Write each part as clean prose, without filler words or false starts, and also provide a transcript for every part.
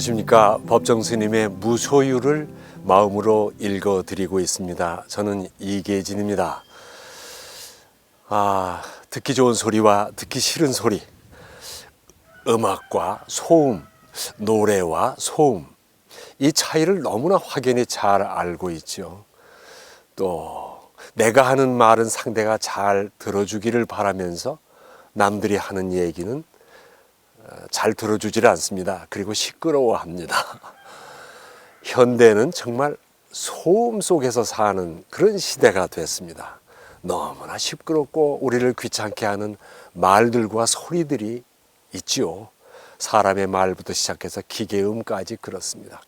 안녕하십니까. 법정스님의 무소유를 마음으로 읽어드리고 있습니다. 저는 이계진입니다. 듣기 좋은 소리와 듣기 싫은 소리, 음악과 소음, 노래와 소음, 이 차이를 너무나 확연히 잘 알고 있죠. 또 내가 하는 말은 상대가 잘 들어주기를 바라면서 남들이 하는 얘기는 잘 들어주질 않습니다. 그리고 시끄러워합니다. 현대는 정말 소음 속에서 사는 그런 시대가 됐습니다. 너무나 시끄럽고 우리를 귀찮게 하는 말들과 소리들이 있지요. 사람의 말부터 시작해서 기계음까지 그렇습니다.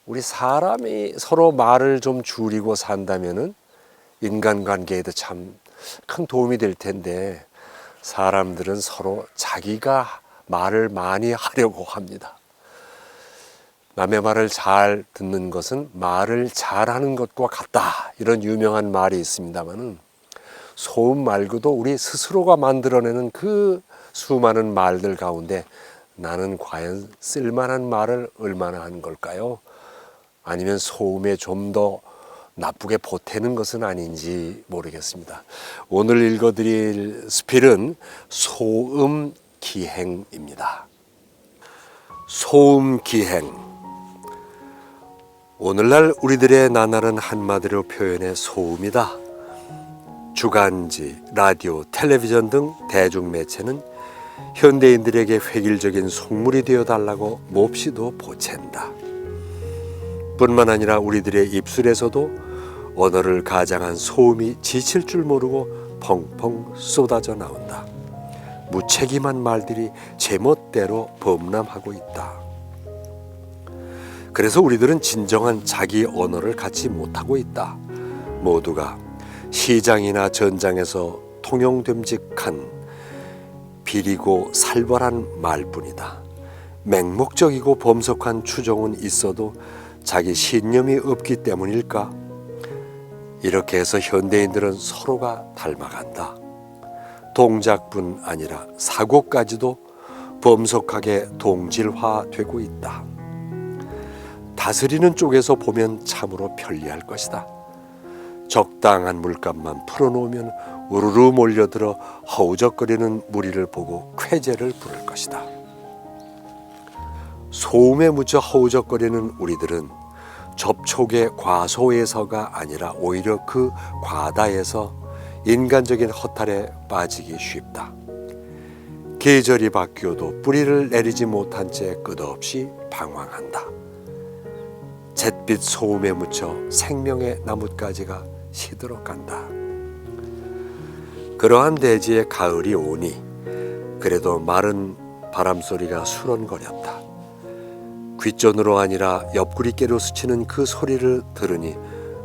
우리 사람이 서로 말을 좀 줄이고 산다면은 인간관계에도 참 큰 도움이 될 텐데, 사람들은 서로 자기가 말을 많이 하려고 합니다. 남의 말을 잘 듣는 것은 말을 잘하는 것과 같다, 이런 유명한 말이 있습니다만은, 소음 말고도 우리 스스로가 만들어내는 그 수많은 말들 가운데 나는 과연 쓸만한 말을 얼마나 하는 걸까요? 아니면 소음에 좀 더 나쁘게 보태는 것은 아닌지 모르겠습니다. 오늘 읽어드릴 스필은 소음기행입니다. 소음기행. 오늘날 우리들의 나날은 한마디로 표현해 소음이다. 주간지, 라디오, 텔레비전 등 대중매체는 현대인들에게 획일적인 속물이 되어달라고 몹시도 보챈다. 뿐만 아니라 우리들의 입술에서도 언어를 가장한 소음이 지칠 줄 모르고 펑펑 쏟아져 나온다. 무책임한 말들이 제멋대로 범람하고 있다. 그래서 우리들은 진정한 자기 언어를 갖지 못하고 있다. 모두가 시장이나 전장에서 통용됨직한 비리고 살벌한 말뿐이다. 맹목적이고 범석한 추정은 있어도 자기 신념이 없기 때문일까? 이렇게 해서 현대인들은 서로가 닮아간다. 동작뿐 아니라 사고까지도 범석하게 동질화되고 있다. 다스리는 쪽에서 보면 참으로 편리할 것이다. 적당한 물감만 풀어놓으면 우르르 몰려들어 허우적거리는 무리를 보고 쾌재를 부를 것이다. 소음에 묻혀 허우적거리는 우리들은 접촉의 과소에서가 아니라 오히려 그 과다에서 인간적인 허탈에 빠지기 쉽다. 계절이 바뀌어도 뿌리를 내리지 못한 채 끝없이 방황한다. 잿빛 소음에 묻혀 생명의 나뭇가지가 시들어간다. 그러한 대지에 가을이 오니 그래도 마른 바람소리가 수런거렸다. 귓전으로 아니라 옆구리께로 스치는 그 소리를 들으니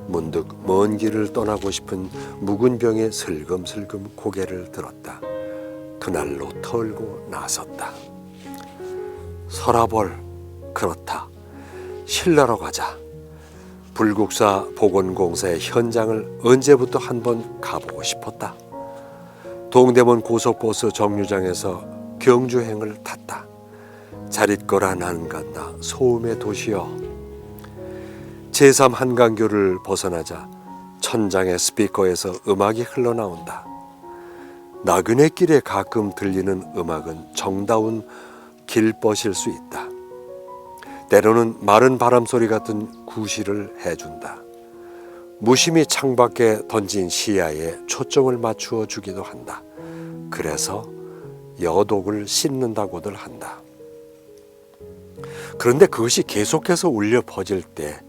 문득 먼 길을 떠나고 싶은 묵은 병에 슬금슬금 고개를 들었다. 그날로 털고 나섰다. 서라벌, 그렇다. 신라로 가자. 불국사 보건공사의 현장을 언제부터 한번 가보고 싶었다. 동대문 고속버스 정류장에서 경주행을 탔다. 자릿거라 나는 간다 소음의 도시여. 제3 한강교를 벗어나자 천장의 스피커에서 음악이 흘러나온다. 나그네 길에 가끔 들리는 음악은 정다운 길벗일 수 있다. 때로는 마른 바람소리 같은 구실을 해준다. 무심히 창밖에 던진 시야에 초점을 맞추어 주기도 한다. 그래서 여독을 씻는다고들 한다. 그런데 그것이 계속해서 울려 퍼질 때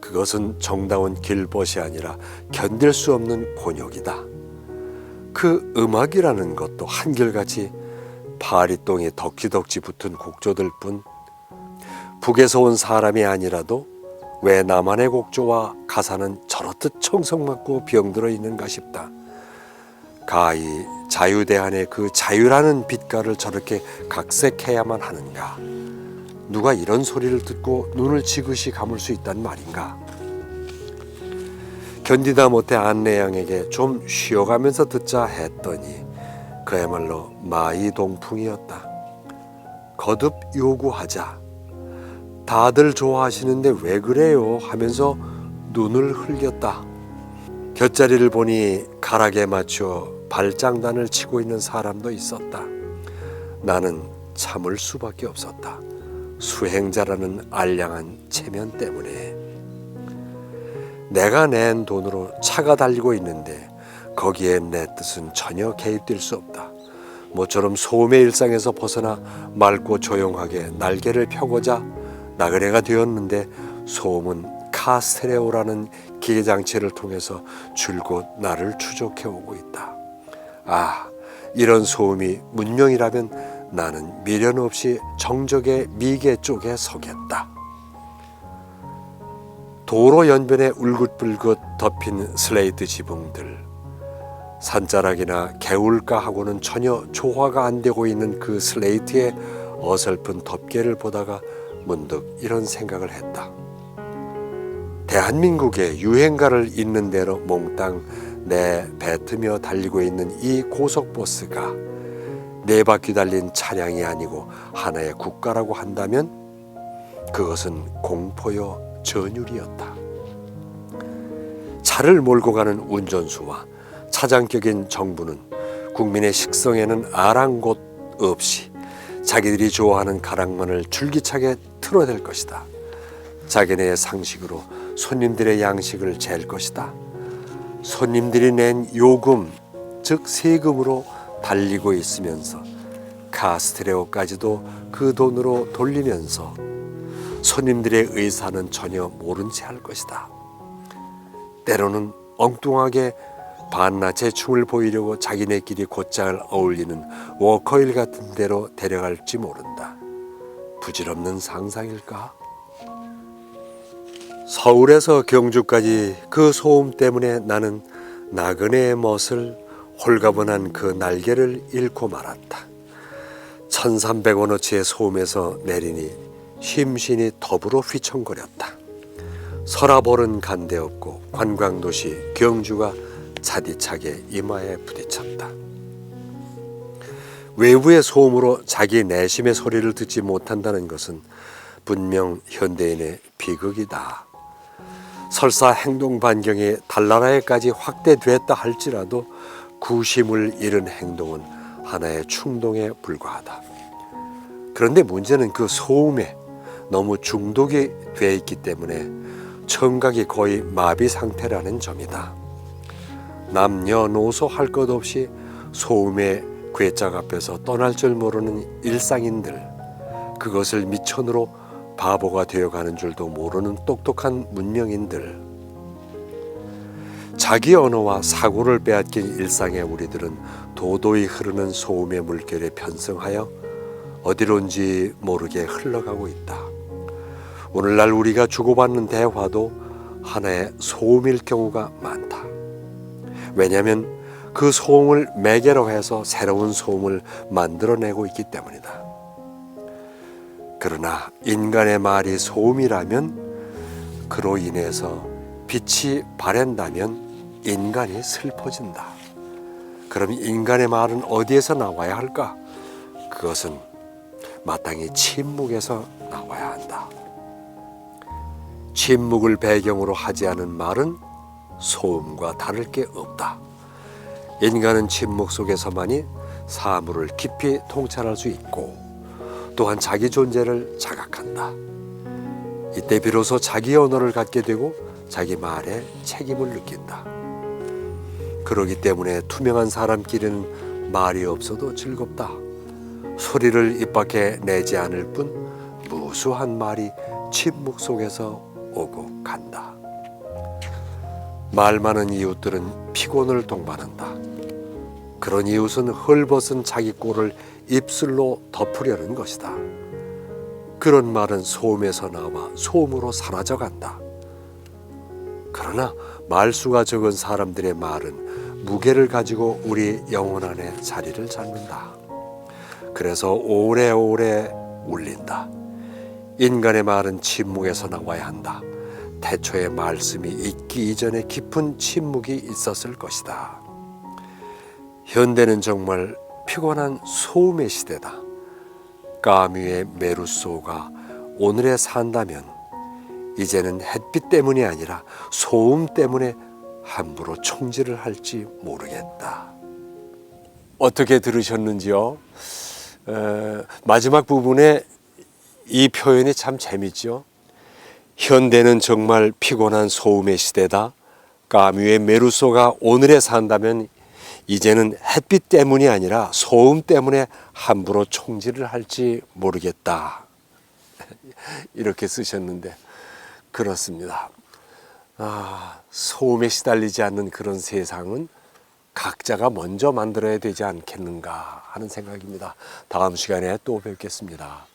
그것은 정다운 길벗이 아니라 견딜 수 없는 곤욕이다. 그 음악이라는 것도 한결같이 파리똥이 덕지덕지 붙은 곡조들 뿐, 북에서 온 사람이 아니라도 왜 나만의 곡조와 가사는 저렇듯 청성맞고 병들어 있는가 싶다. 가히 자유대한의 그 자유라는 빛깔을 저렇게 각색해야만 하는가? 누가 이런 소리를 듣고 눈을 지그시 감을 수 있단 말인가? 견디다 못해 안내양에게 좀 쉬어가면서 듣자 했더니 그야말로 마이동풍이었다. 거듭 요구하자. 다들 좋아하시는데 왜 그래요? 하면서 눈을 흘겼다. 곁자리를 보니 가락에 맞춰 발장단을 치고 있는 사람도 있었다. 나는 참을 수밖에 없었다. 수행자라는 알량한 체면 때문에. 내가 낸 돈으로 차가 달리고 있는데 거기에 내 뜻은 전혀 개입될 수 없다. 모처럼 소음의 일상에서 벗어나 맑고 조용하게 날개를 펴고자 나그네가 되었는데 소음은 카스테레오라는 기계장치를 통해서 줄곧 나를 추적해 오고 있다. 아, 이런 소음이 문명이라면 나는 미련 없이 정적의 미개 쪽에 서겠다. 도로 연변에 울긋불긋 덮인 슬레이트 지붕들, 산자락이나 개울가하고는 전혀 조화가 안 되고 있는 그 슬레이트의 어설픈 덮개를 보다가 문득 이런 생각을 했다. 대한민국의 유행가를 있는 대로 몽땅 내뱉으며 달리고 있는 이 고속버스가 네 바퀴 달린 차량이 아니고 하나의 국가라고 한다면 그것은 공포요 전율이었다. 차를 몰고 가는 운전수와 차장격인 정부는 국민의 식성에는 아랑곳 없이 자기들이 좋아하는 가락만을 줄기차게 틀어댈 것이다. 자기네의 상식으로 손님들의 양식을 잴 것이다. 손님들이 낸 요금, 즉 세금으로 달리고 있으면서 카스테레오까지도 그 돈으로 돌리면서 손님들의 의사는 전혀 모른 채 할 것이다. 때로는 엉뚱하게 반나체 춤을 보이려고 자기네끼리 곧잘 어울리는 워커힐 같은 데로 데려갈지 모른다. 부질없는 상상일까? 서울에서 경주까지 그 소음 때문에 나는 나그네의 멋을 홀가분한 그 날개를 잃고 말았다. 1300원어치의 소음에서 내리니 심신이 더불어 휘청거렸다. 서라벌은 간데없고 관광도시 경주가 차디차게 이마에 부딪혔다. 외부의 소음으로 자기 내심의 소리를 듣지 못한다는 것은 분명 현대인의 비극이다. 설사 행동 반경이 달나라에까지 확대됐다 할지라도 구심을 잃은 행동은 하나의 충동에 불과하다. 그런데 문제는 그 소음에 너무 중독이 돼 있기 때문에 청각이 거의 마비 상태라는 점이다. 남녀노소 할 것 없이 소음의 괴짝 앞에서 떠날 줄 모르는 일상인들, 그것을 미천으로 바보가 되어가는 줄도 모르는 똑똑한 문명인들, 자기 언어와 사고를 빼앗긴 일상의 우리들은 도도히 흐르는 소음의 물결에 편승하여 어디론지 모르게 흘러가고 있다. 오늘날 우리가 주고받는 대화도 하나의 소음일 경우가 많다. 왜냐하면 그 소음을 매개로 해서 새로운 소음을 만들어내고 있기 때문이다. 그러나 인간의 말이 소음이라면, 그로 인해서 빛이 바랜다면 인간이 슬퍼진다. 그럼 인간의 말은 어디에서 나와야 할까? 그것은 마땅히 침묵에서 나와야 한다. 침묵을 배경으로 하지 않은 말은 소음과 다를 게 없다. 인간은 침묵 속에서만이 사물을 깊이 통찰할 수 있고 또한 자기 존재를 자각한다. 이때 비로소 자기 언어를 갖게 되고 자기 말에 책임을 느낀다. 그러기 때문에 투명한 사람끼리는 말이 없어도 즐겁다. 소리를 입 밖에 내지 않을 뿐 무수한 말이 침묵 속에서 오고 간다. 말 많은 이웃들은 피곤을 동반한다. 그런 이웃은 헐벗은 자기 꼴을 입술로 덮으려는 것이다. 그런 말은 소음에서 나와 소음으로 사라져간다. 그러나 말수가 적은 사람들의 말은 무게를 가지고 우리 영혼 안에 자리를 잡는다. 그래서 오래오래 울린다. 인간의 말은 침묵에서 나와야 한다. 태초에 말씀이 있기 이전에 깊은 침묵이 있었을 것이다. 현대는 정말 피곤한 소음의 시대다. 까뮈의 메루소가 오늘에 산다면 이제는 햇빛 때문이 아니라 소음 때문에 함부로 총질을 할지 모르겠다. 어떻게 들으셨는지요? 마지막 부분에 이 표현이 참 재밌죠. 현대는 정말 피곤한 소음의 시대다. 까뮤의 메루소가 오늘에 산다면 이제는 햇빛 때문이 아니라 소음 때문에 함부로 총질을 할지 모르겠다. 이렇게 쓰셨는데 그렇습니다. 소음에 시달리지 않는 그런 세상은 각자가 먼저 만들어야 되지 않겠는가 하는 생각입니다. 다음 시간에 또 뵙겠습니다.